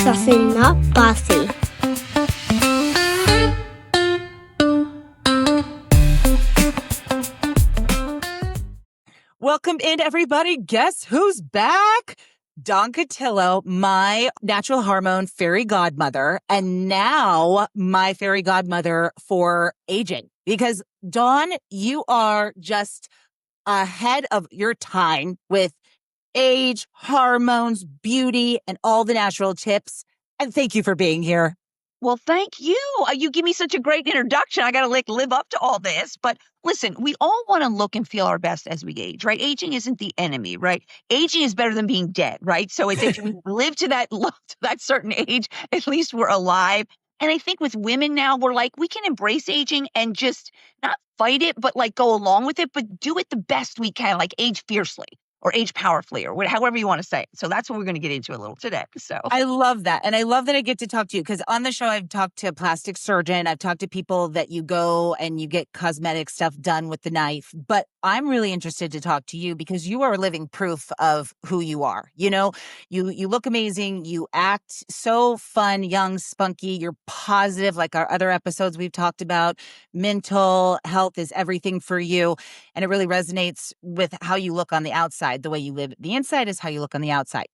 Saucy, not Bossy. Welcome in, everybody. Guess who's back? Dawn Cutillo, my natural hormone fairy godmother, and now my fairy godmother for aging. Because, Dawn, you are just ahead of your time with age, hormones, beauty, and all the natural tips. And thank you for being here. Well, thank you. You give me such a great introduction. I got to live up to all this. But listen, we all want to look and feel our best as we age, right? Aging isn't the enemy, right? Aging is better than being dead, right? So it's if we live to that certain age, at least we're alive. And I think with women now, we're like, we can embrace aging and just not fight it, but like go along with it, but do it the best we can, like age fiercely or age powerfully or however you want to say it. So that's what we're going to get into a little today. So I love that. And I love that I get to talk to you because on the show, I've talked to a plastic surgeon. I've talked to people that you go and you get cosmetic stuff done with the knife. But I'm really interested to talk to you because you are living proof of who you are. You know, you look amazing. You act so fun, young, spunky. You're positive, like our other episodes we've talked about. Mental health is everything for you. And it really resonates with how you look on the outside. The way you live the inside is how you look on the outside.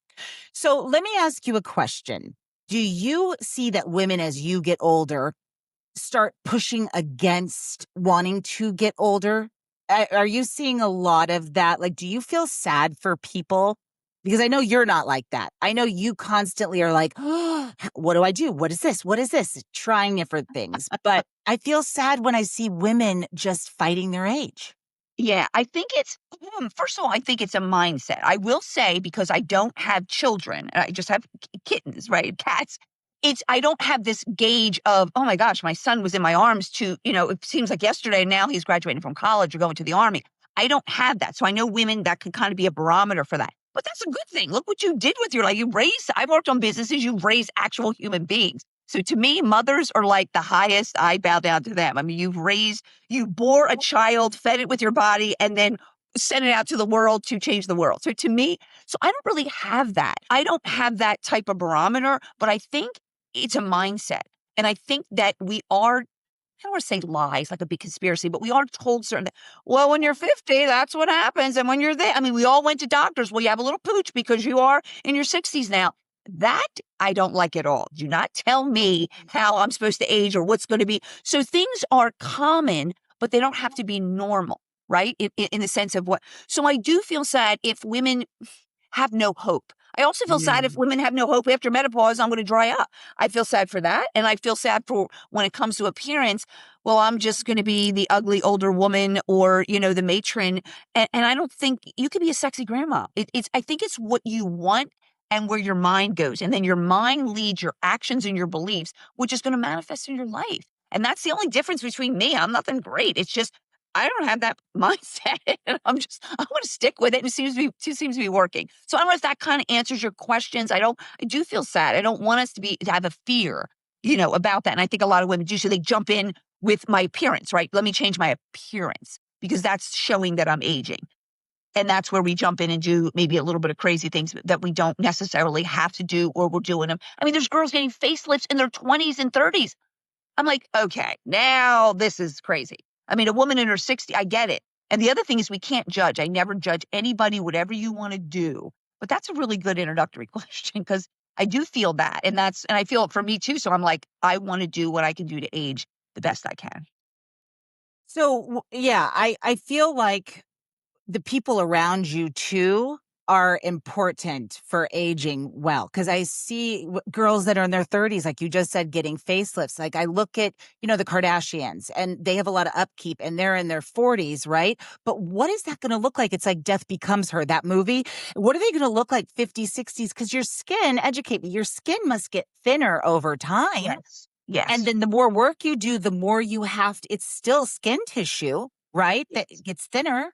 So let me ask you a question. Do you see that women, as you get older, start pushing against wanting to get older? Are you seeing a lot of that? Like, do you feel sad for people? Because I know you're not like that. I know you constantly are like, oh, what do I do? What is this? What is this? Trying different things. But I feel sad when I see women just fighting their age. yeah, I think it's first of all, I think it's a mindset. I will say because I don't have children, I just have kittens, right? Cats. I don't have this gauge of, oh my gosh, my son was in my arms to, it seems like yesterday, now he's graduating from college or going to the army. I don't have that. So I know women that can kind of be a barometer for that. But that's a good thing. Look what you did with your life. I've worked on businesses, you've raised actual human beings. So to me, mothers are like the highest. I bow down to them. I mean, you bore a child, fed it with your body, and then sent it out to the world to change the world. So to me, I don't really have that. I don't have that type of barometer, but I think it's a mindset. And I think that we are, I don't want to say lies, like a big conspiracy, but we are told well, when you're 50, that's what happens. And when you're there, I mean, we all went to doctors. Well, you have a little pooch because you are in your 60s now. That I don't like at all. Do not tell me how I'm supposed to age or what's going to be. So things are common, but they don't have to be normal, right? In the sense of what. So I do feel sad if women have no hope. I also feel sad if women have no hope after menopause, I'm going to dry up. I feel sad for that. And I feel sad for when it comes to appearance. Well, I'm just going to be the ugly older woman or, the matron. And I don't think you could be a sexy grandma. I think it's what you want and where your mind goes. And then your mind leads your actions and your beliefs, which is going to manifest in your life. And that's the only difference between me. I'm nothing great. It's just, I don't have that mindset. And I want to stick with it. And it seems to be working. So I don't know if that kind of answers your questions. I do feel sad. I don't want us to have a fear, about that. And I think a lot of women do. So they jump in with my appearance, right? Let me change my appearance because that's showing that I'm aging. And that's where we jump in and do maybe a little bit of crazy things that we don't necessarily have to do or we're doing them. I mean, there's girls getting facelifts in their 20s and 30s. I'm like, okay, now this is crazy. I mean, a woman in her 60s, I get it. And the other thing is we can't judge. I never judge anybody, whatever you want to do. But that's a really good introductory question because I do feel that. And I feel it for me too. So I'm like, I want to do what I can do to age the best I can. So, yeah, I feel like the people around you too are important for aging well. Cause I see girls that are in their 30s, like you just said, getting facelifts. Like I look at, the Kardashians and they have a lot of upkeep and they're in their 40s, right? But what is that going to look like? It's like Death Becomes Her, that movie. What are they going to look like 50s, 60s? Cause your skin, educate me, your skin must get thinner over time. Yes. Yes. And then the more work you do, the more you have to, it's still skin tissue, right? Yes. That gets thinner.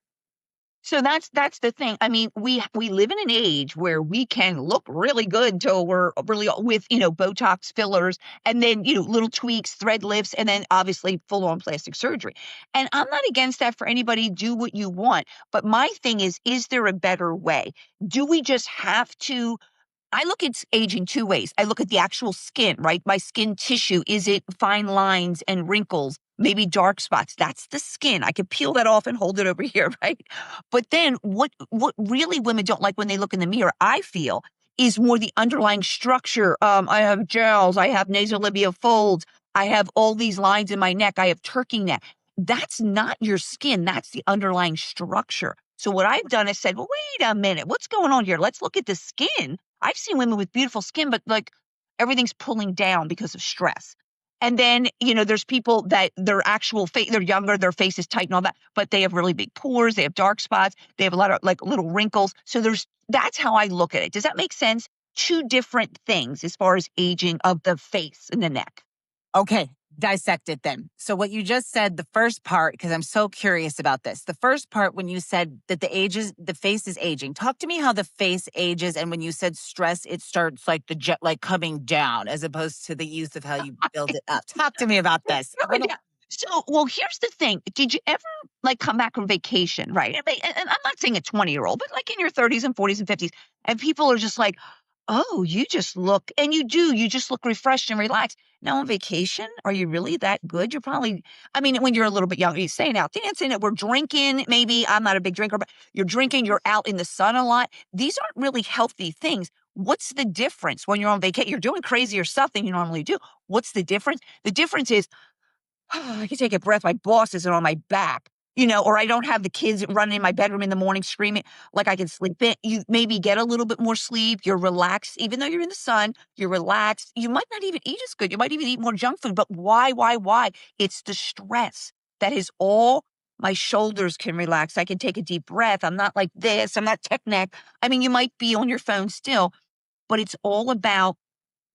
So that's the thing. I mean, we live in an age where we can look really good till we're really with, Botox fillers and then, little tweaks, thread lifts, and then obviously full on plastic surgery. And I'm not against that for anybody. Do what you want. But my thing is there a better way? Do we just have to I look at aging two ways. I look at the actual skin, right? My skin tissue. Is it fine lines and wrinkles, maybe dark spots? That's the skin. I can peel that off and hold it over here, right? But then what really women don't like when they look in the mirror, I feel, is more the underlying structure. I have gels, I have nasolabial folds, I have all these lines in my neck, I have turkey neck. That's not your skin. That's the underlying structure. So what I've done is said, well, wait a minute, what's going on here? Let's look at the skin. I've seen women with beautiful skin, but like everything's pulling down because of stress. And then, there's people that their actual face, they're younger, their face is tight and all that, but they have really big pores, they have dark spots, they have a lot of like little wrinkles. So that's how I look at it. Does that make sense? Two different things as far as aging of the face and the neck. Okay, dissect it then. So what you just said, the first part, because I'm so curious about this. The first part, when you said that the face is aging, talk to me how the face ages. And when you said stress, it starts like the jet, like coming down, as opposed to the use of how you build it up. Talk to me about this. Yeah. So, well, here's the thing. Did you ever like come back from vacation, right? And I'm not saying a 20-year-old, but like in your 30s and 40s and 50s, and people are just like, oh, you just look, and you just look refreshed and relaxed. Now on vacation, are you really that good? You're probably, I mean, when you're a little bit younger, you're staying out dancing, we're drinking, maybe I'm not a big drinker, but you're drinking, you're out in the sun a lot. These aren't really healthy things. What's the difference when you're on vacation? You're doing crazier stuff than you normally do. What's the difference? The difference is, I can take a breath. My boss isn't on my back, or I don't have the kids running in my bedroom in the morning screaming like I can sleep in. You maybe get a little bit more sleep. You're relaxed. Even though you're in the sun, you're relaxed. You might not even eat as good. You might even eat more junk food. But why? Why? It's the stress. That is all. My shoulders can relax. I can take a deep breath. I'm not like this. I'm not tech neck. I mean, you might be on your phone still, but it's all about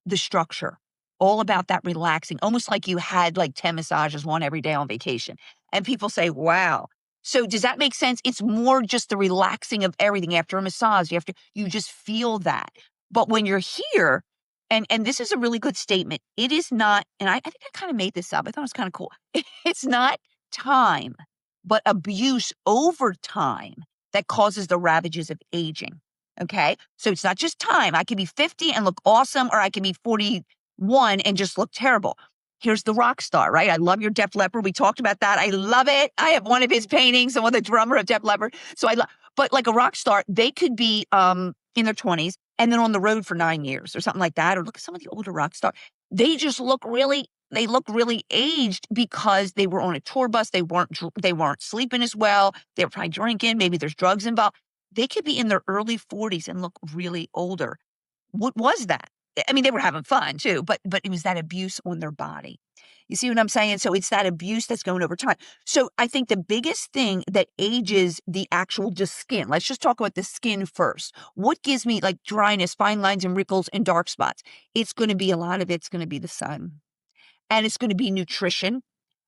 the structure, all about that relaxing, almost like you had like 10 massages, one every day on vacation. And people say, wow. So does that make sense? It's more just the relaxing of everything after a massage. You just feel that. But when you're here, and this is a really good statement, it is not, and I think I kind of made this up. I thought it was kind of cool. It's not time, but abuse over time that causes the ravages of aging. Okay. So it's not just time. I can be 50 and look awesome, or I can be 41 and just look terrible. Here's the rock star, right? I love your Def Leppard. We talked about that. I love it. I have one of his paintings, and one of the drummer of Def Leppard. So but like a rock star, they could be in their 20s and then on the road for 9 years or something like that. Or look at some of the older rock stars. They just look really aged because they were on a tour bus. They weren't sleeping as well. They were probably drinking. Maybe there's drugs involved. They could be in their early 40s and look really older. What was that? I mean, they were having fun too, but it was that abuse on their body. You see what I'm saying? So it's that abuse that's going over time. So I think the biggest thing that ages the actual just skin, let's just talk about the skin first. What gives me like dryness, fine lines and wrinkles and dark spots? It's going to be a lot of it's going to be the sun. And it's going to be nutrition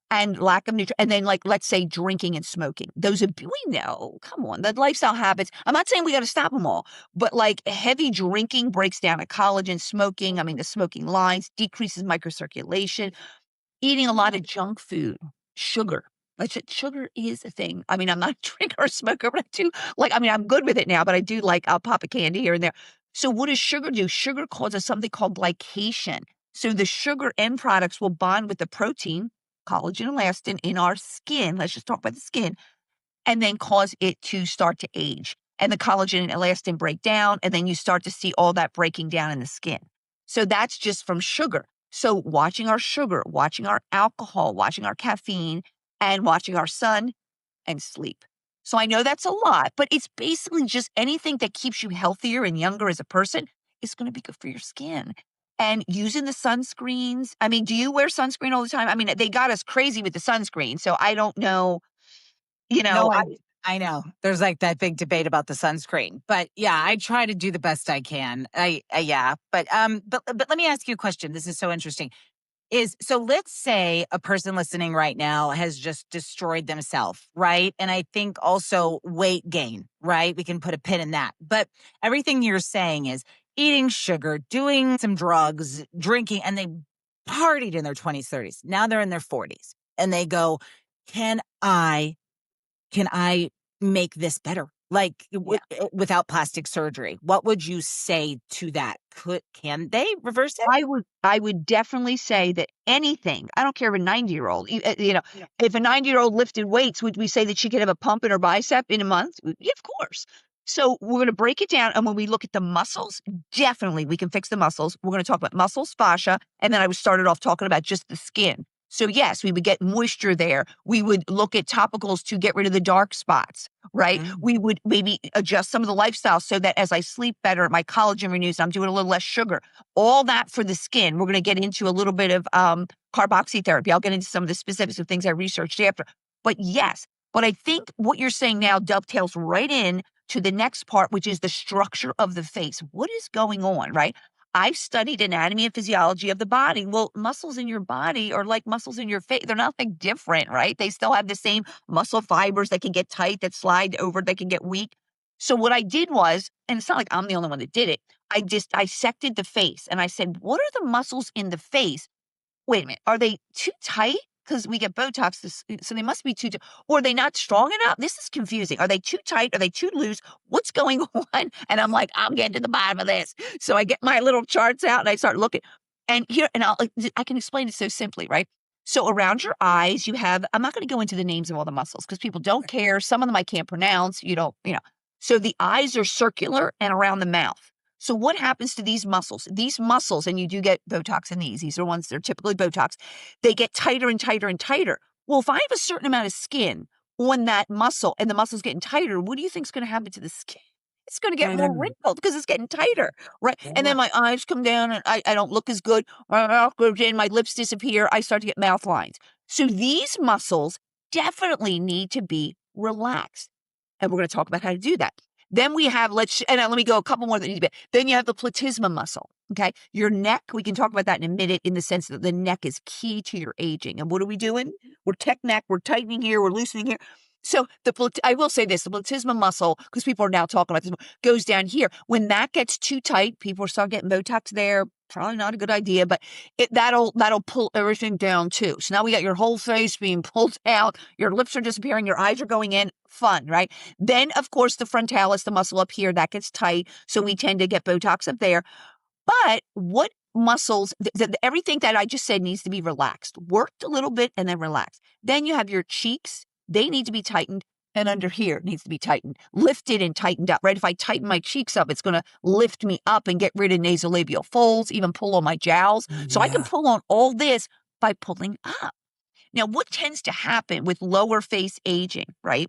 and lack of nutrition. And then, like, let's say drinking and smoking. We know, come on, the lifestyle habits. I'm not saying we got to stop them all, but like heavy drinking breaks down a collagen. Smoking, I mean, the smoking lines decreases microcirculation. Eating a lot of junk food, sugar. Sugar is a thing. I mean, I'm not a drinker or smoker, but I do I'm good with it now, but I do like, I'll pop a candy here and there. So what does sugar do? Sugar causes something called glycation. So the sugar end products will bond with the protein, collagen and elastin in our skin. Let's just talk about the skin, and then cause it to start to age. And the collagen and elastin break down, and then you start to see all that breaking down in the skin. So that's just from sugar. So watching our sugar, watching our alcohol, watching our caffeine, and watching our sun and sleep. So I know that's a lot, but it's basically just anything that keeps you healthier and younger as a person is going to be good for your skin. And using the sunscreens. I mean, do you wear sunscreen all the time? I mean, they got us crazy with the sunscreen. So I don't know, No, I know. There's like that big debate about the sunscreen. But yeah, I try to do the best I can. Yeah. But let me ask you a question. This is so interesting. So let's say a person listening right now has just destroyed themselves, right? And I think also weight gain, right? We can put a pin in that. But everything you're saying is eating sugar, doing some drugs, drinking, and they partied in their 20s, 30s. Now they're in their 40s and they go, can I make this better? like without plastic surgery? What would you say to that? Can they reverse it? I would definitely say that anything, I don't care if a 90-year-old, if a 90-year-old lifted weights, would we say that she could have a pump in her bicep in a month? Yeah, of course. So we're going to break it down. And when we look at the muscles, definitely we can fix the muscles. We're going to talk about muscles, fascia. And then I started off talking about just the skin. So yes, we would get moisture there. We would look at topicals to get rid of the dark spots, right? We would maybe adjust some of the lifestyle so that as I sleep better, my collagen renews, I'm doing a little less sugar. All that for the skin. We're going to get into a little bit of carboxy therapy. I'll get into some of the specifics of things I researched after. But yes, but I think what you're saying now dovetails right in to the next part, which is the structure of the face. What is going on, right? I've studied anatomy and physiology of the body. Well, muscles in your body are like muscles in your face. They're nothing different, right? They still have the same muscle fibers that can get tight, that slide over, that can get weak. So what I did was, and it's not like I'm the only one that did it, I just dissected the face and I said, what are the muscles in the face? Wait a minute, are they too tight? Because we get Botox, so they must be too tight. Or are they not strong enough? This is confusing. Are they too tight? Are they too loose? What's going on? And I'm like, I'm getting to the bottom of this. So I get my little charts out and I start looking. And here, and I can explain it so simply, right? So around your eyes, you have, I'm not going to go into the names of all the muscles because people don't care. Some of them I can't pronounce. You don't, So the eyes are circular and around the mouth. So what happens to these muscles? These muscles, and you do get Botox in these are ones that are typically Botox, they get tighter and tighter and tighter. Well, if I have a certain amount of skin on that muscle and the muscle's getting tighter, what do you think is going to happen to the skin? It's going to get more wrinkled because it's getting tighter, right? And then my eyes come down and I don't look as good. My mouth goes in, my lips disappear. I start to get mouth lines. So these muscles definitely need to be relaxed. And we're going to talk about how to do that. Then we have, let me go a couple more that need to be. Then you have the platysma muscle, okay? Your neck, we can talk about that in a minute in the sense that the neck is key to your aging. And what are we doing? We're tech neck, we're tightening here, we're loosening here. So I will say this, the platysma muscle, because people are now talking about this, goes down here. When that gets too tight, people start getting Botox there. Probably not a good idea, but that'll pull everything down too. So now we got your whole face being pulled out, your lips are disappearing, your eyes are going in. Fun, right? Then, of course, the frontalis, the muscle up here, that gets tight. So we tend to get Botox up there. But what muscles, everything that I just said needs to be relaxed, worked a little bit and then relaxed. Then you have your cheeks. They need to be tightened. And under here needs to be tightened, lifted and tightened up, right? If I tighten my cheeks up, it's going to lift me up and get rid of nasolabial folds, even pull on my jowls. So I can pull on all this by pulling up. Now, what tends to happen with lower face aging, right,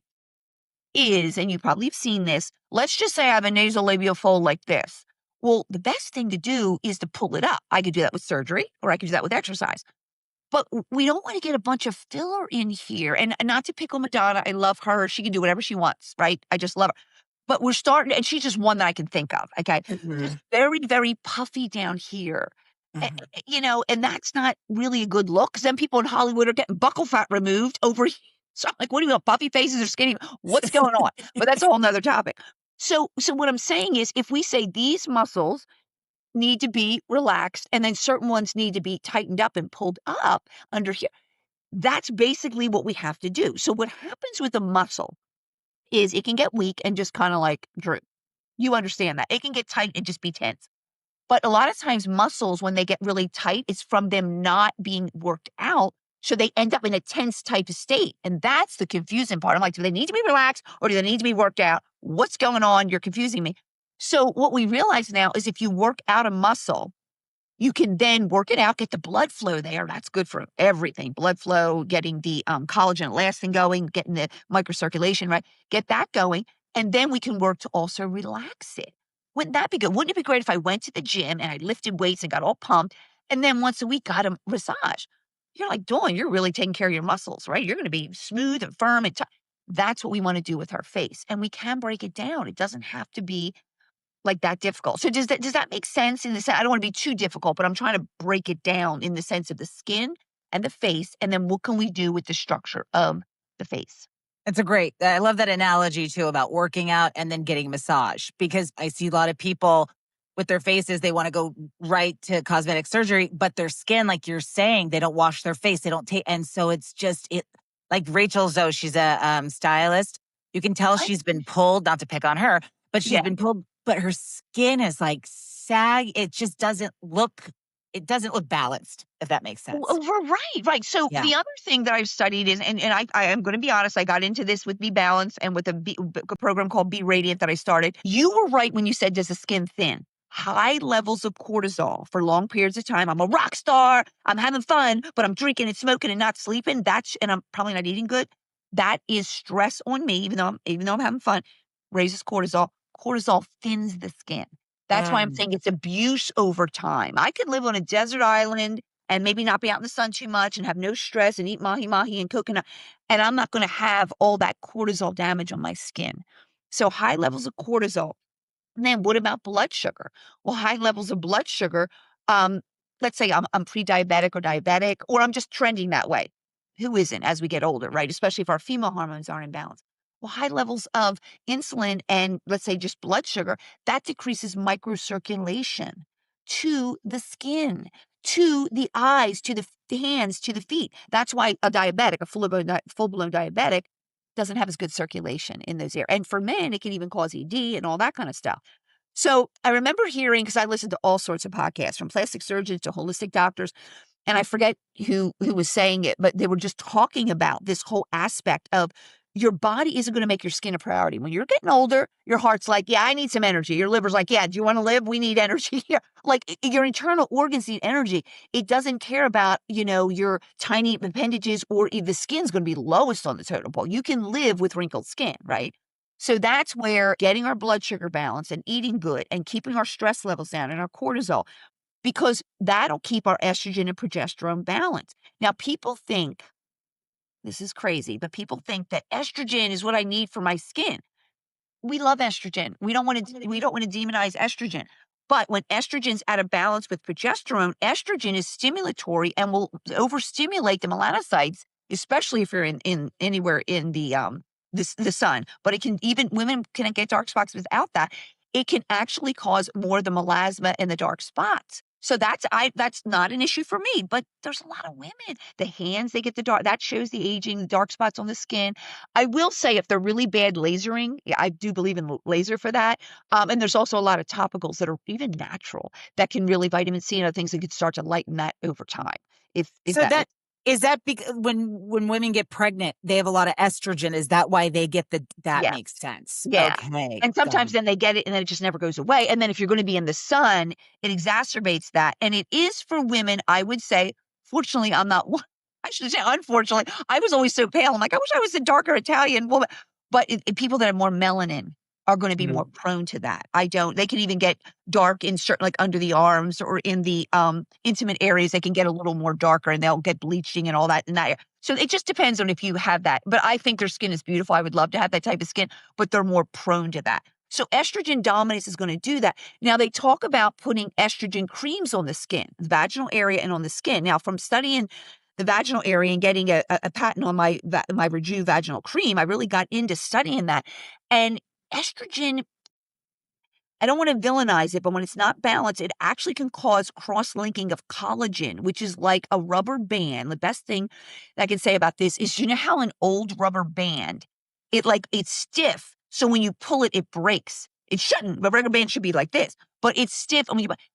is, and you probably have seen this, let's just say I have a nasolabial fold like this. Well, the best thing to do is to pull it up. I could do that with surgery or I could do that with exercise. But we don't want to get a bunch of filler in here. And not to pick on Madonna, I love her. She can do whatever she wants, right? I just love her. But we're starting, and she's just one that I can think of, okay? Just very, very puffy down here. And that's not really a good look because then people in Hollywood are getting buccal fat removed over here. So I'm like, what do you want, puffy faces or skinny? What's going on? But that's a whole nother topic. So what I'm saying is if we say these muscles need to be relaxed and then certain ones need to be tightened up and pulled up under here, that's basically what we have to do. So what happens with a muscle is it can get weak and just kind of like droop. You understand that. It can get tight and just be tense. But a lot of times muscles, when they get really tight, it's from them not being worked out. So they end up in a tense type of state. And that's the confusing part. I'm like, do they need to be relaxed or do they need to be worked out? What's going on? You're confusing me. So what we realize now is if you work out a muscle, you can then work it out, get the blood flow there. That's good for everything. Blood flow, getting the collagen elastin going, getting the microcirculation, right? Get that going. And then we can work to also relax it. Wouldn't that be good? Wouldn't it be great if I went to the gym and I lifted weights and got all pumped and then once a week got a massage? You're like, Dawn, you're really taking care of your muscles, right? You're going to be smooth and firm and tight. That's what we want to do with our face. And we can break it down. It doesn't have to be like that difficult. So does that make sense in the sense? I don't want to be too difficult, but I'm trying to break it down in the sense of the skin and the face. And then what can we do with the structure of the face? I love that analogy too about working out and then getting a massage because I see a lot of people with their faces, they want to go right to cosmetic surgery, but their skin, like you're saying, they don't wash their face. They don't take, and so it's just, like Rachel Zoe, she's a stylist. You can tell What? she's been pulled, not to pick on her, but she's Yeah. been pulled, but her skin is like sag. It doesn't look balanced, if that makes sense. Right. So Yeah. the other thing that I've studied is, and I am going to be honest, I got into this with Be Balanced and with a program called Be Radiant that I started. You were right when you said, does the skin thin? High levels of cortisol for long periods of time. I'm a rock star. I'm having fun, but I'm drinking and smoking and not sleeping. And I'm probably not eating good. That is stress on me, even though I'm having fun, raises cortisol. Cortisol thins the skin. That's why I'm Mm. saying it's abuse over time. I could live on a desert island and maybe not be out in the sun too much and have no stress and eat mahi mahi and coconut, and I'm not going to have all that cortisol damage on my skin. So high levels of cortisol. And then what about blood sugar? Well, high levels of blood sugar, um, let's say I'm pre-diabetic or diabetic, or I'm just trending that way. Who isn't as we get older, right? Especially if our female hormones aren't in balance. Well, high levels of insulin and let's say just blood sugar, that decreases microcirculation to the skin, to the eyes, to the hands, to the feet. That's why a diabetic, a full-blown diabetic, doesn't have as good circulation in those areas. And for men, it can even cause ED and all that kind of stuff. So I remember hearing, because I listened to all sorts of podcasts from plastic surgeons to holistic doctors, and I forget who was saying it, but they were just talking about this whole aspect of your body isn't going to make your skin a priority. When you're getting older, your heart's like, yeah, I need some energy. Your liver's like, yeah, do you want to live? We need energy here. Like your internal organs need energy. It doesn't care about, your tiny appendages or the skin's going to be lowest on the totem pole. You can live with wrinkled skin, right? So that's where getting our blood sugar balance and eating good and keeping our stress levels down and our cortisol, because that'll keep our estrogen and progesterone balanced. Now, people think, this is crazy, but people think that estrogen is what I need for my skin. We love estrogen. We don't want to demonize estrogen. But when estrogen's out of balance with progesterone, estrogen is stimulatory and will overstimulate the melanocytes, especially if you're in anywhere in the sun. But it can, even women can get dark spots without that. It can actually cause more of the melasma and the dark spots. So that's not an issue for me, but there's a lot of women. The hands, they get the dark, that shows the aging, the dark spots on the skin. I will say if they're really bad lasering, yeah, I do believe in laser for that. And there's also a lot of topicals that are even natural that can really, vitamin C and other things that could start to lighten that over time. If So that that is that because when women get pregnant, they have a lot of estrogen. Is that why they get that Yeah, makes sense? yeah. Okay. And sometimes then they get it and then it just never goes away. And then if you're going to be in the sun, it exacerbates that. And it is for women, I would say, fortunately, I'm not one. I should say, unfortunately, I was always so pale. I'm like, I wish I was a darker Italian woman. But people that have more melanin are going to be more prone to that. They can even get dark in certain, like under the arms or in the intimate areas. They can get a little more darker and they'll get bleaching and all that. So it just depends on if you have that. But I think their skin is beautiful. I would love to have that type of skin, but they're more prone to that. So estrogen dominance is going to do that. Now they talk about putting estrogen creams on the skin, the vaginal area and on the skin. Now from studying the vaginal area and getting a patent on my Reju vaginal cream, I really got into studying that. And estrogen, I don't want to villainize it, but when it's not balanced, it actually can cause cross-linking of collagen, which is like a rubber band. The best thing that I can say about this is, you know how an old rubber band, it's stiff. So when you pull it, it breaks. It shouldn't. The rubber band should be like this, but it's stiff.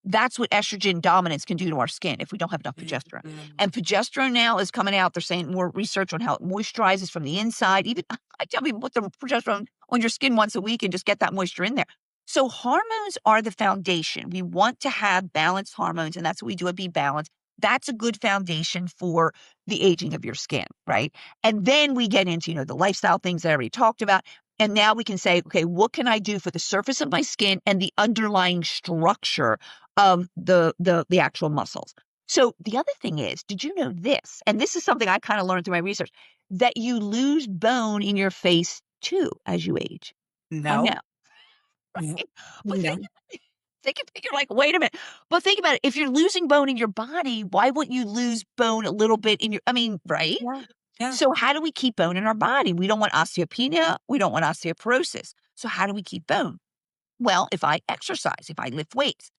That's what estrogen dominance can do to our skin if we don't have enough progesterone. And progesterone now is coming out. They're saying more research on how it moisturizes from the inside. Even I tell people put the progesterone on your skin once a week and just get that moisture in there. So hormones are the foundation. We want to have balanced hormones, and that's what we do at Be Balanced. That's a good foundation for the aging of your skin, right? And then we get into, the lifestyle things that I already talked about. And now we can say, okay, what can I do for the surface of my skin and the underlying structure of the actual muscles? So the other thing is, did you know this? And this is something I kind of learned through my research, that you lose bone in your face too as you age. I No. know. Right? But No. you're like, wait a minute. But think about it. If you're losing bone in your body, why wouldn't you lose bone a little bit right? Yeah. Yeah. So how do we keep bone in our body? We don't want osteopenia. We don't want osteoporosis. So how do we keep bone? Well, if I exercise, if I lift weights.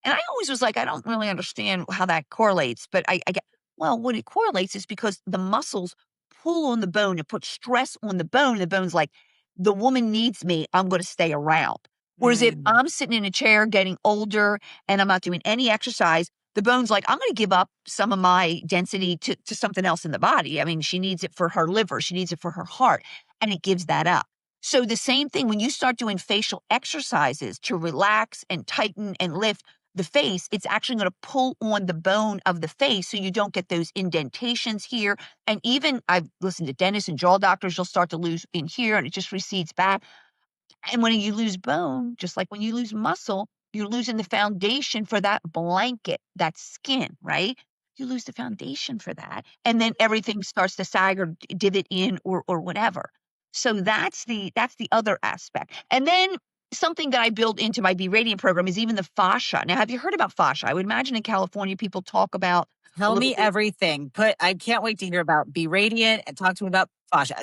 And I always was like, I don't really understand how that correlates, but I get, well, what it correlates is because the muscles pull on the bone and put stress on the bone. The bone's like, the woman needs me, I'm going to stay around. Whereas if I'm sitting in a chair getting older and I'm not doing any exercise, the bone's like, I'm going to give up some of my density to something else in the body. I mean, she needs it for her liver, she needs it for her heart, and it gives that up. So the same thing when you start doing facial exercises to relax and tighten and lift the face, it's actually going to pull on the bone of the face so you don't get those indentations here. And even I've listened to dentists and jaw doctors, you'll start to lose in here and it just recedes back. And when you lose bone, just like when you lose muscle, you're losing the foundation for that blanket, that skin, right? You lose the foundation for that. And then everything starts to sag or divot in or whatever. So that's the other aspect. And then something that I build into my Be Radiant program is even the fascia. Now, have you heard about fascia? I would imagine in California people talk about a Tell little me bit. everything. I can't wait to hear about Be Radiant and talk to me about fascia.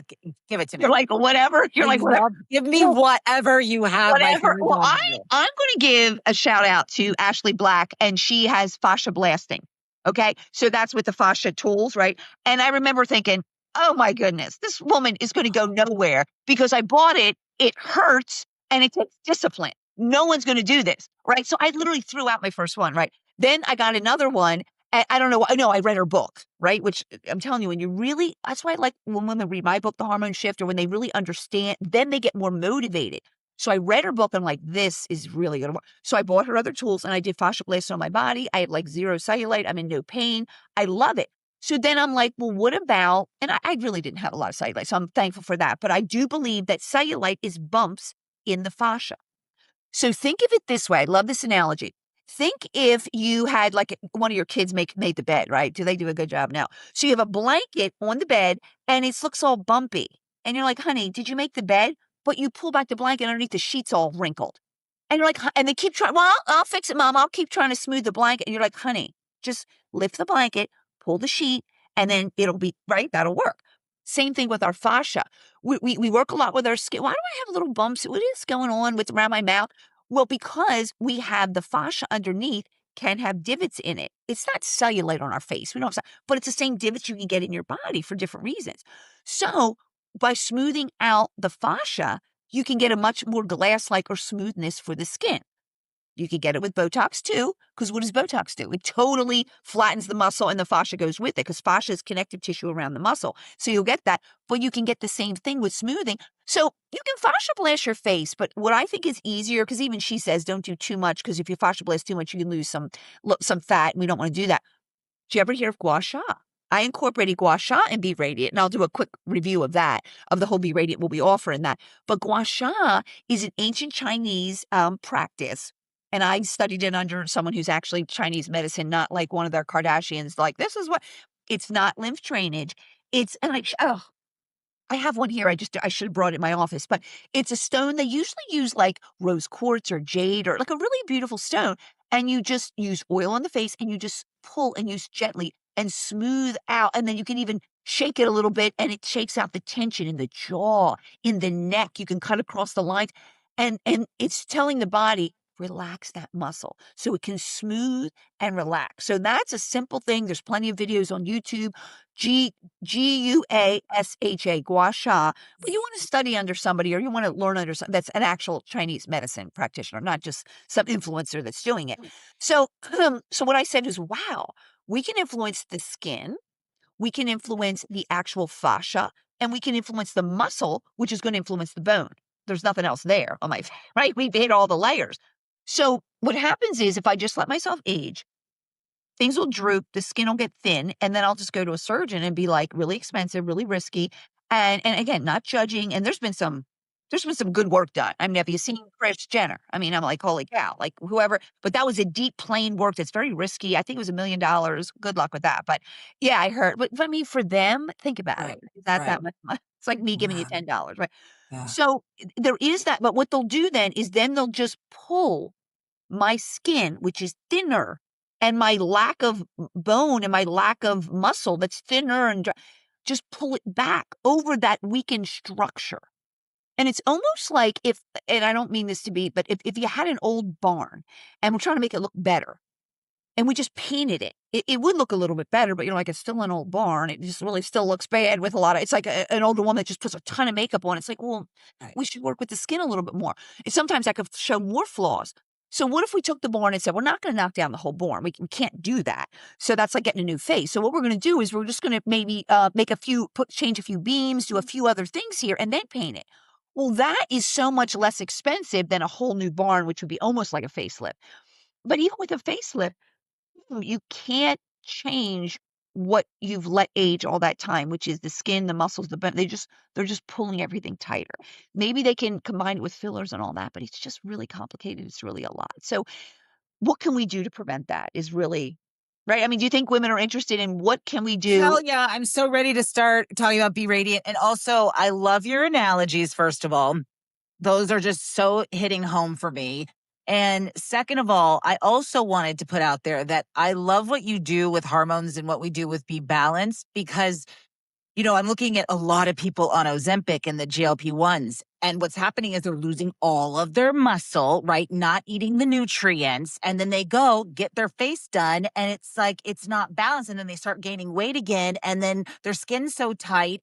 Give it to me. You're like, whatever. You're I like, whatever. love, give me whatever you have, my Whatever. favorite Well, dog. I'm going to give a shout out to Ashley Black, and she has fascia blasting. Okay. So that's with the fascia tools, right? And I remember thinking, oh my goodness, this woman is going to go nowhere because I bought it. It hurts and it takes discipline. No one's going to do this. Right. So I literally threw out my first one. Right. Then I got another one. And I don't know. I know I read her book, right? Which I'm telling you, when you really, that's why I like when women read my book, The Hormone Shift, or when they really understand, then they get more motivated. So I read her book and I'm like, this is really going to work. So I bought her other tools and I did fascia blasting on my body. I have like zero cellulite. I'm in no pain. I love it. So then I'm like, well, what about, and I really didn't have a lot of cellulite, so I'm thankful for that. But I do believe that cellulite is bumps in the fascia. So think of it this way. I love this analogy. Think if you had like one of your kids made the bed, right? Do they do a good job now? So you have a blanket on the bed and it looks all bumpy. And you're like, honey, did you make the bed? But you pull back the blanket underneath the sheet's all wrinkled. And you're like, and they keep trying, well, I'll fix it, mom. I'll keep trying to smooth the blanket. And you're like, honey, just lift the blanket, pull the sheet, and then it'll be, right? That'll work. Same thing with our fascia. We work a lot with our skin. Why do I have little bumps? What is going on with around my mouth? Well, because we have the fascia underneath can have divots in it. It's not cellulite on our face. We don't have, but it's the same divots you can get in your body for different reasons. So by smoothing out the fascia, you can get a much more glass-like or smoothness for the skin. You could get it with Botox too, because what does Botox do? It totally flattens the muscle and the fascia goes with it because fascia is connective tissue around the muscle. So you'll get that, but you can get the same thing with smoothing. So you can fascia blast your face, but what I think is easier, because even she says don't do too much because if you fascia blast too much, you can lose some fat and we don't want to do that. Did you ever hear of gua sha? I incorporated gua sha and Be Radiant, and I'll do a quick review of that, of the whole Be Radiant we'll be offering that. But gua sha is an ancient Chinese practice, and I studied it under someone who's actually Chinese medicine, not like one of their Kardashians, like, this is what, it's not lymph drainage. It's, and I have one here. I should have brought it in my office, but it's a stone. They usually use like rose quartz or jade or like a really beautiful stone. And you just use oil on the face and you just pull and use gently and smooth out. And then you can even shake it a little bit and it shakes out the tension in the jaw, in the neck. You can cut across the lines and it's telling the body, relax that muscle so it can smooth and relax. So that's a simple thing. There's plenty of videos on YouTube. Guasha, gua sha. But you want to study under somebody or you want to learn under somebody that's an actual Chinese medicine practitioner, not just some influencer that's doing it. So, so what I said is, wow, we can influence the skin, we can influence the actual fascia, and we can influence the muscle, which is going to influence the bone. There's nothing else there on my face, right? We've hit all the layers. So what happens is if I just let myself age, things will droop, the skin will get thin, and then I'll just go to a surgeon and be like, really expensive, really risky. And again, not judging. And there's been some good work done. I mean, have you seen Kris Jenner? I mean, I'm like, holy cow, like whoever, but that was a deep plane work that's very risky. I think it was $1 million. Good luck with that. But yeah, I heard, but I mean, for them, think about it. Is that much money? It's like me giving you $10, right? Yeah. So there is that. But what they'll do then is then they'll just pull my skin, which is thinner, and my lack of bone and my lack of muscle that's thinner and just pull it back over that weakened structure. And it's almost like if, and I don't mean this to be, but if you had an old barn and we're trying to make it look better, and we just painted it. It would look a little bit better, but you're like, it's still an old barn. It just really still looks bad with a lot of, it's like an older woman that just puts a ton of makeup on. It's like, well, we should work with the skin a little bit more. And sometimes that could show more flaws. So what if we took the barn and said, we're not going to knock down the whole barn. We can't do that. So that's like getting a new face. So what we're going to do is we're just going to maybe make change a few beams, do a few other things here, and then paint it. Well, that is so much less expensive than a whole new barn, which would be almost like a facelift. But even with a facelift, you can't change what you've let age all that time, which is the skin, the muscles, the bone. They're just pulling everything tighter. Maybe they can combine it with fillers and all that, but it's just really complicated. It's really a lot. So what can we do to prevent that is really right. I mean, do you think women are interested in what can we do? Hell yeah. I'm so ready to start talking about Be Radiant. And also, I love your analogies, first of all. Those are just so hitting home for me. And second of all, I also wanted to put out there that I love what you do with hormones and what we do with Be Balanced because I'm looking at a lot of people on Ozempic and the GLP-1s. And what's happening is they're losing all of their muscle, right? Not eating the nutrients. And then they go get their face done. And it's like, it's not balanced. And then they start gaining weight again. And then their skin's so tight.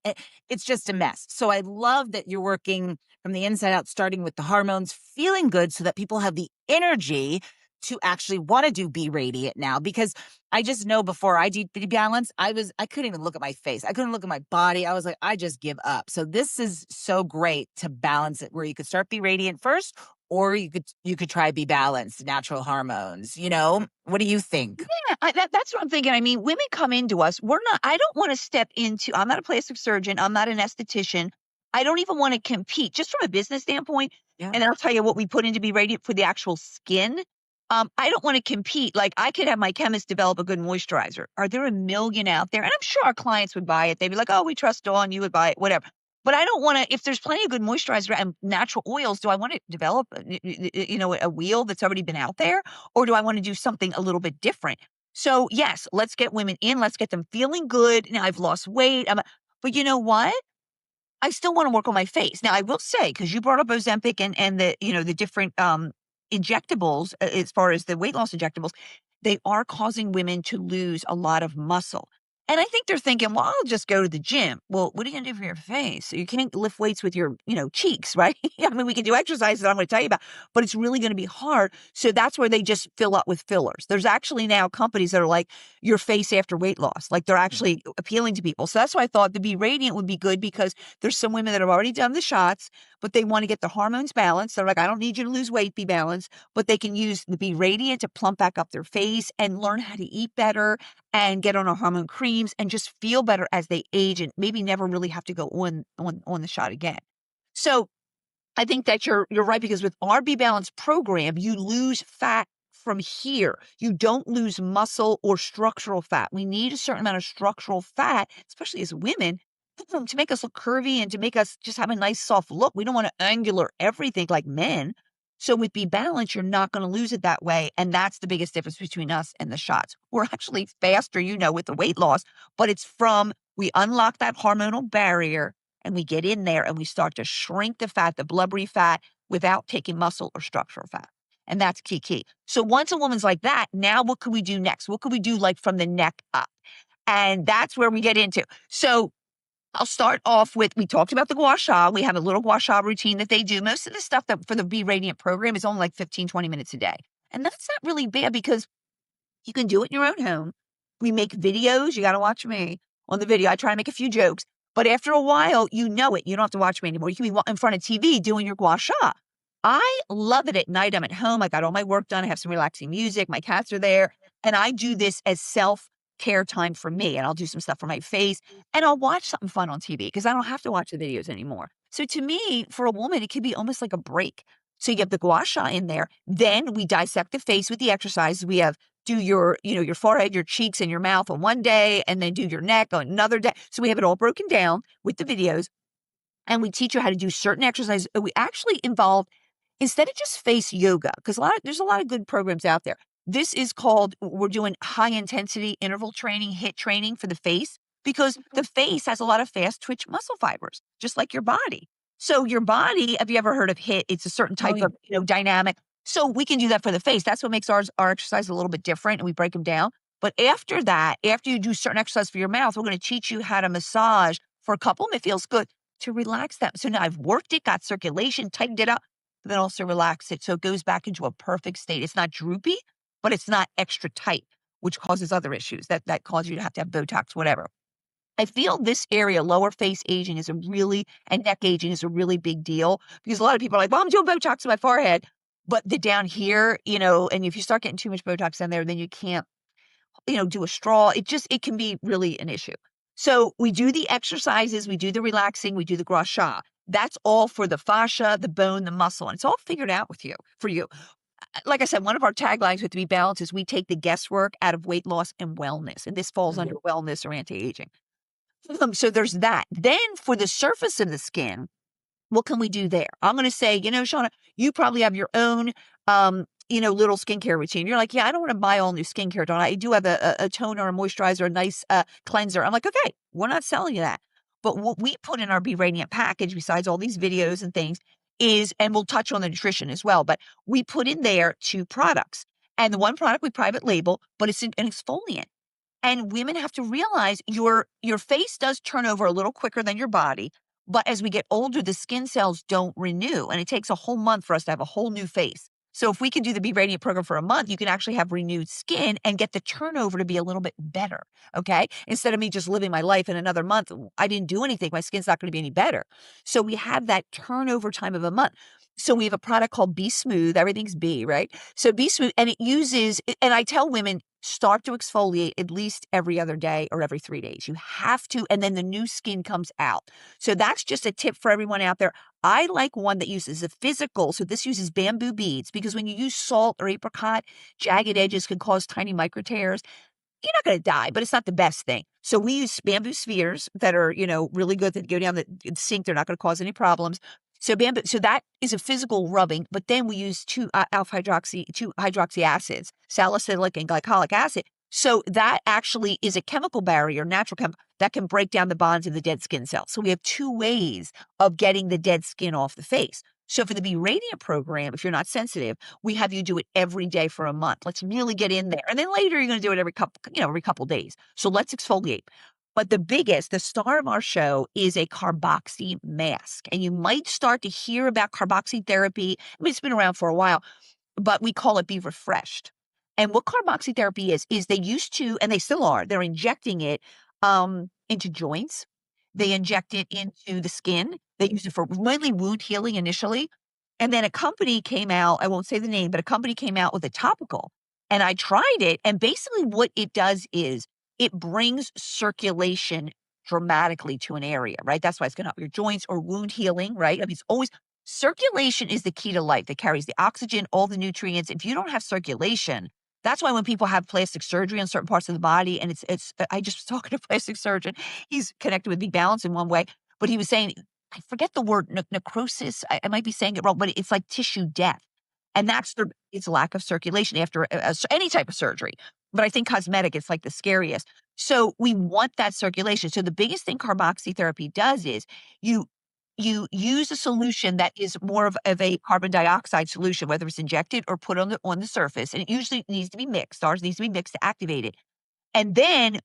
It's just a mess. So I love that you're working from the inside out, starting with the hormones, feeling good so that people have the energy to actually want to do Be Radiant now. Because I just know before I did Be Balanced, I couldn't even look at my face. I couldn't look at my body. I was like, I just give up. So this is so great to balance it where you could start Be Radiant first, or you could try Be Balanced, natural hormones. What do you think? Yeah, that's what I'm thinking. I mean, women come into us. I don't want to step into, I'm not a plastic surgeon. I'm not an esthetician. I don't even want to compete just from a business standpoint. Yeah. And then I'll tell you what we put in to Be Radiant for the actual skin. I don't want to compete. Like I could have my chemist develop a good moisturizer. Are there a million out there? And I'm sure our clients would buy it. They'd be like, oh, we trust Dawn. You would buy it, whatever. But I don't want to, if there's plenty of good moisturizer and natural oils, do I want to develop, a wheel that's already been out there? Or do I want to do something a little bit different? So yes, let's get women in. Let's get them feeling good. Now I've lost weight. But you know what? I still want to work on my face. Now I will say, because you brought up Ozempic and the different injectables, as far as the weight loss injectables, they are causing women to lose a lot of muscle. And I think they're thinking, well, I'll just go to the gym. Well, what are you going to do for your face? So you can't lift weights with your, cheeks, right? I mean, we can do exercises that I'm going to tell you about, but it's really going to be hard. So that's where they just fill up with fillers. There's actually now companies that are like your face after weight loss. Like they're actually appealing to people. So that's why I thought the Be Radiant would be good because there's some women that have already done the shots, but they want to get the hormones balanced. They're like, I don't need you to lose weight, be balanced, but they can use the Be Radiant to plump back up their face and learn how to eat better and get on our hormone creams and just feel better as they age and maybe never really have to go on the shot again. So I think that you're right, because with our Be Balanced program, you lose fat from here. You don't lose muscle or structural fat. We need a certain amount of structural fat, especially as women, to make us look curvy and to make us just have a nice soft look. We don't want to angular everything like men. So with Be Balanced, you're not going to lose it that way. And that's the biggest difference between us and the shots. We're actually faster, with the weight loss, but it's we unlock that hormonal barrier and we get in there and we start to shrink the fat, the blubbery fat, without taking muscle or structural fat. And that's key. So once a woman's like that, now what can we do next? What can we do like from the neck up? And that's where we get into. So I'll start off with, we talked about the gua sha. We have a little gua sha routine that they do. Most of the stuff that for the Be Radiant program is only like 15, 20 minutes a day. And that's not really bad because you can do it in your own home. We make videos. You got to watch me on the video. I try to make a few jokes, but after a while, you know it. You don't have to watch me anymore. You can be in front of TV doing your gua sha. I love it at night. I'm at home. I got all my work done. I have some relaxing music. My cats are there. And I do this as self-care time for me. And I'll do some stuff for my face. And I'll watch something fun on TV because I don't have to watch the videos anymore. So to me, for a woman, it could be almost like a break. So you have the gua sha in there. Then we dissect the face with the exercises. We have do your forehead, your cheeks, and your mouth on one day, and then do your neck on another day. So we have it all broken down with the videos. And we teach you how to do certain exercises. We actually involve, instead of just face yoga, because there's a lot of good programs out there. This is called, we're doing high intensity interval training, HIIT training for the face, because the face has a lot of fast twitch muscle fibers, just like your body. So your body, have you ever heard of HIIT? It's a certain type of dynamic. So we can do that for the face. That's what makes our exercise a little bit different, and we break them down. But after that, after you do certain exercise for your mouth, we're going to teach you how to massage for a couple, and it feels good to relax that. So now I've worked it, got circulation, tightened it up, but then also relax it. So it goes back into a perfect state. It's not droopy, but it's not extra tight, which causes other issues that cause you to have Botox, whatever. I feel this area, lower face aging and neck aging is a really big deal because a lot of people are like, well, I'm doing Botox in my forehead, but the down here, and if you start getting too much Botox in there, then you can't, do a straw. It can be really an issue. So we do the exercises, we do the relaxing, we do the gua sha. That's all for the fascia, the bone, the muscle, and it's all figured out for you. Like I said, one of our taglines with Be Balanced is we take the guesswork out of weight loss and wellness, and this falls under wellness or anti-aging. So there's that. Then for the surface of the skin, what can we do there? I'm going to say, Shauna, you probably have your own, little skincare routine. You're like, yeah, I don't want to buy all new skincare, don't I? I do have a toner, a moisturizer, a nice cleanser. I'm like, okay, we're not selling you that. But what we put in our Be Radiant package, besides all these videos and things, and we'll touch on the nutrition as well, but we put in there 2 products. And the one product we private label, but it's an exfoliant. And women have to realize your face does turn over a little quicker than your body. But as we get older, the skin cells don't renew. And it takes a whole month for us to have a whole new face. So if we can do the Be Radiant program for a month, you can actually have renewed skin and get the turnover to be a little bit better. Okay. Instead of me just living my life in another month, I didn't do anything. My skin's not going to be any better. So we have that turnover time of a month. So we have a product called Be Smooth. Everything's B, right? So Be Smooth. And and I tell women, start to exfoliate at least every other day or every 3 days. You have to, and then the new skin comes out. So that's just a tip for everyone out there. I like one that uses a physical. So this uses bamboo beads because when you use salt or apricot, jagged edges can cause tiny micro tears. You're not going to die, but it's not the best thing. So we use bamboo spheres that are, really good that go down the sink. They're not going to cause any problems. So that is a physical rubbing, but then we use 2 hydroxy acids, salicylic and glycolic acid. So that actually is a chemical barrier, natural chemical, that can break down the bonds of the dead skin cells. So we have 2 ways of getting the dead skin off the face. So for the Be Radiant program, if you're not sensitive, we have you do it every day for a month. Let's really get in there. And then later you're going to do it every couple days. So let's exfoliate. But the star of our show is a carboxy mask. And you might start to hear about carboxy therapy. I mean, it's been around for a while, but we call it Be Refreshed. And what carboxy therapy is they used to, and they still are, they're injecting it into joints. They inject it into the skin. They use it for mainly wound healing initially. And then a company came out, I won't say the name, but a company came out with a topical. And I tried it. And basically what it does is it brings circulation dramatically to an area, right? That's why it's going to help your joints or wound healing, right? I mean, circulation is the key to life. That carries the oxygen, all the nutrients. If you don't have circulation, that's why when people have plastic surgery on certain parts of the body, and I just was talking to a plastic surgeon. He's connected with Be Balanced in one way, but he was saying, I forget the word necrosis. I might be saying it wrong, but it's like tissue death. And it's lack of circulation after any type of surgery. But I think cosmetic, it's like the scariest. So we want that circulation. So the biggest thing carboxy therapy does is you use a solution that is more of a carbon dioxide solution, whether it's injected or put on the surface. And it usually needs to be mixed. Ours needs to be mixed to activate it. And then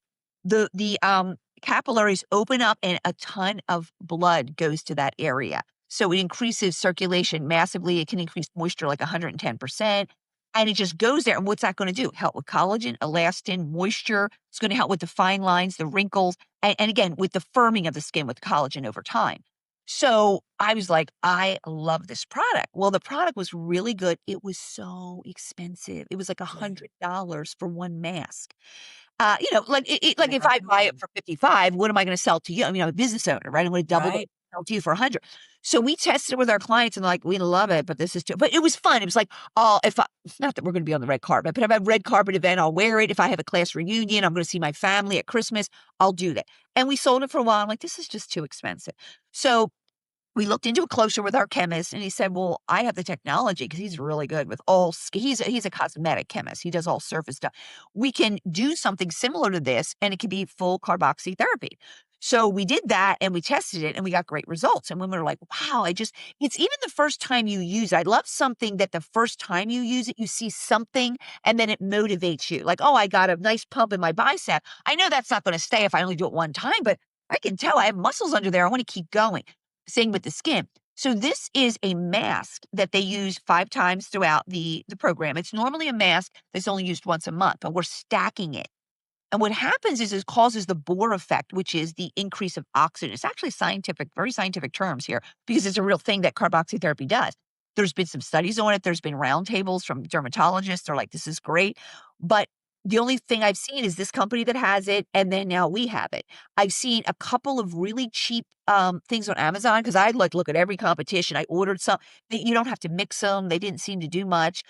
the capillaries open up and a ton of blood goes to that area. So it increases circulation massively. It can increase moisture like 110%. And it just goes there. And what's that going to do? Help with collagen, elastin, moisture. It's going to help with the fine lines, the wrinkles, and again, with the firming of the skin with collagen over time. So I was like, I love this product. Well, the product was really good. It was so expensive. It was like $100 for one mask. Like if I buy it for 55, what am I going to sell to you? I mean, I'm a business owner, right? I'm going to double it, sell to you for 100. So we tested it with our clients and like, we love it, but this is too, but it was fun. It was like, it's not that we're going to be on the red carpet, but if I have a red carpet event, I'll wear it. If I have a class reunion, I'm going to see my family at Christmas, I'll do that. And we sold it for a while. I'm like, this is just too expensive. So we looked into it closer with our chemist and he said, well, I have the technology because he's really good with he's a cosmetic chemist. He does all surface stuff. We can do something similar to this and it can be full carboxy therapy. So we did that and we tested it and we got great results. And women are like, wow, it's even the first time you use it. I love something that the first time you use it, you see something and then it motivates you. Like, oh, I got a nice pump in my bicep. I know that's not going to stay if I only do it one time, but I can tell I have muscles under there. I want to keep going. Same with the skin. So this is a mask that they use 5 times throughout the program. It's normally a mask that's only used once a month, but we're stacking it. And what happens is it causes the Bohr effect, which is the increase of oxygen. It's actually scientific, very scientific terms here, because it's a real thing that carboxytherapy does. There's been some studies on it. There's been roundtables from dermatologists. They're like, this is great. But the only thing I've seen is this company that has it, and then now we have it. I've seen a couple of really cheap things on Amazon because I like look at every competition. I ordered some. You don't have to mix them. They didn't seem to do much.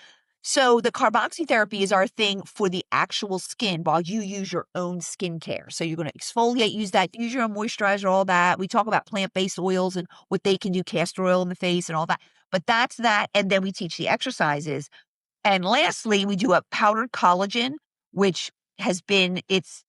So the carboxytherapy is our thing for the actual skin while you use your own skincare. So you're going to exfoliate, use that, use your own moisturizer, all that. We talk about plant-based oils and what they can do, castor oil in the face and all that. But that's that. And then we teach the exercises. And lastly, we do a powdered collagen, which has been, it's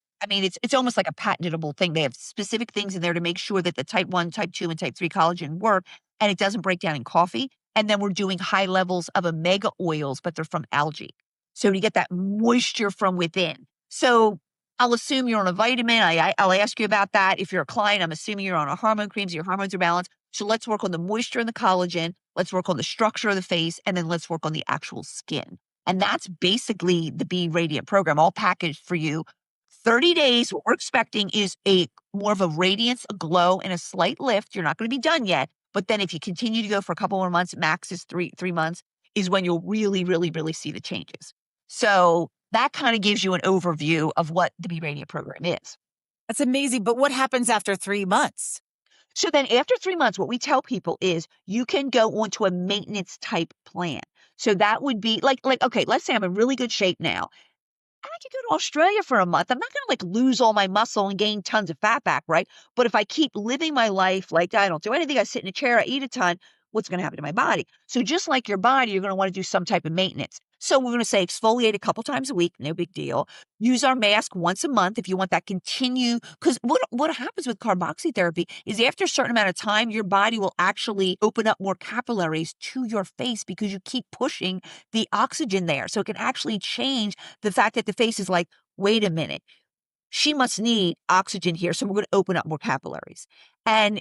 almost like a patentable thing. They have specific things in there to make sure that the type 1, type 2, and type 3 collagen work, and it doesn't break down in coffee. And then we're doing high levels of omega oils, but they're from algae. So to get that moisture from within. So I'll assume you're on a vitamin. I'll ask you about that. If you're a client, I'm assuming you're on a hormone cream, so your hormones are balanced. So let's work on the moisture and the collagen. Let's work on the structure of the face, and then let's work on the actual skin. And that's basically the Be Radiant program, all packaged for you. 30 days, what we're expecting is a more of a radiance, a glow, and a slight lift. You're not going to be done yet. But then if you continue to go for a couple more months, max is three months, is when you'll really, really, really see the changes. So that kind of gives you an overview of what the Be Radiant program is. That's amazing. But what happens after 3 months? So then after 3 months, what we tell people is you can go onto a maintenance type plan. So that would be like, okay, let's say I'm in really good shape now. I could go to Australia for a month. I'm not going to like lose all my muscle and gain tons of fat back, right? But if I keep living my life like I don't do anything, I sit in a chair, I eat a ton, what's going to happen to my body? So just like your body, you're going to want to do some type of maintenance. So we're going to say exfoliate a couple times a week, no big deal. Use our mask once a month if you want that continue. Because what happens with carboxytherapy is after a certain amount of time, your body will actually open up more capillaries to your face because you keep pushing the oxygen there. So it can actually change the fact that the face is like, wait a minute, she must need oxygen here. So we're going to open up more capillaries. And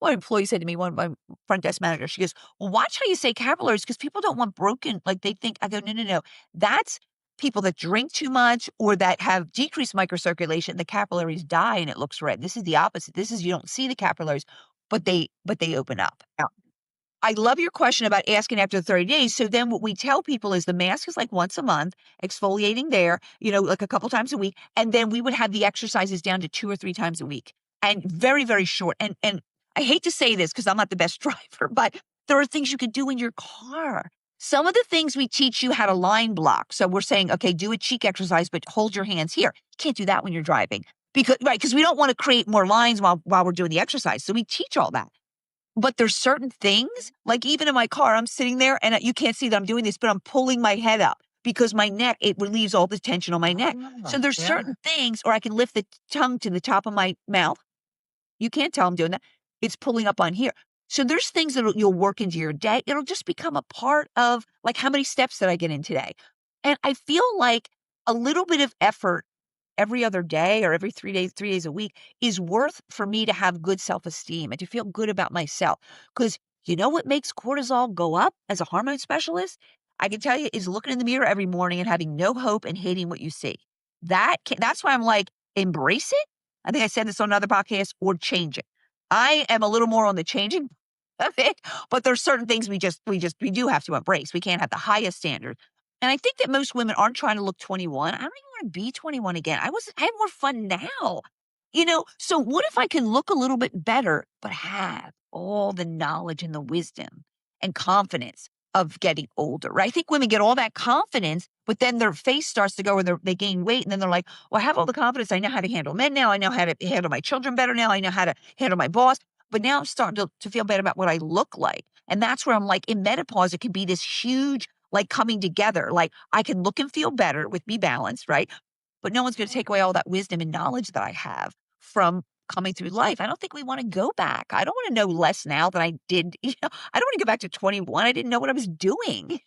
one employee said to me, one of my front desk manager, she goes, well, watch how you say capillaries because people don't want broken. Like they think, I go, no. That's people that drink too much or that have decreased microcirculation. The capillaries die and it looks red. This is the opposite. This is you don't see the capillaries, but they open up. Now, I love your question about asking after 30 days. So then what we tell people is the mask is like once a month, exfoliating there, like a couple times a week. And then we would have the exercises down to 2 or 3 times a week and very, very short. And I hate to say this because I'm not the best driver, but there are things you could do in your car. Some of the things we teach you how to line block. So we're saying, okay, do a cheek exercise, but hold your hands here. You can't do that when you're driving because we don't want to create more lines while we're doing the exercise. So we teach all that. But there's certain things, like even in my car, I'm sitting there and you can't see that I'm doing this, but I'm pulling my head up because my neck, it relieves all the tension on my neck. So there's certain things, or I can lift the tongue to the top of my mouth. You can't tell I'm doing that. It's pulling up on here. So there's things that you'll work into your day. It'll just become a part of like, how many steps did I get in today? And I feel like a little bit of effort every other day or every 3 days a week is worth for me to have good self-esteem and to feel good about myself. Because you know what makes cortisol go up as a hormone specialist? I can tell you is looking in the mirror every morning and having no hope and hating what you see. That's why I'm like, embrace it. I think I said this on another podcast, or change it. I am a little more on the changing of it, but there's certain things we do have to embrace. We can't have the highest standard. And I think that most women aren't trying to look 21. I don't even want to be 21 again. I have more fun now. So what if I can look a little bit better, but have all the knowledge and the wisdom and confidence of getting older, right? I think women get all that confidence, but then their face starts to go where they gain weight. And then they're like, well, I have all the confidence. I know how to handle men now. I know how to handle my children better now. I know how to handle my boss. But now I'm starting to feel bad about what I look like. And that's where I'm like, in menopause, it can be this huge like coming together. Like I can look and feel better with me balanced, right? But no one's going to take away all that wisdom and knowledge that I have from coming through life. I don't think we want to go back. I don't want to know less now than I did. I don't want to go back to 21. I didn't know what I was doing.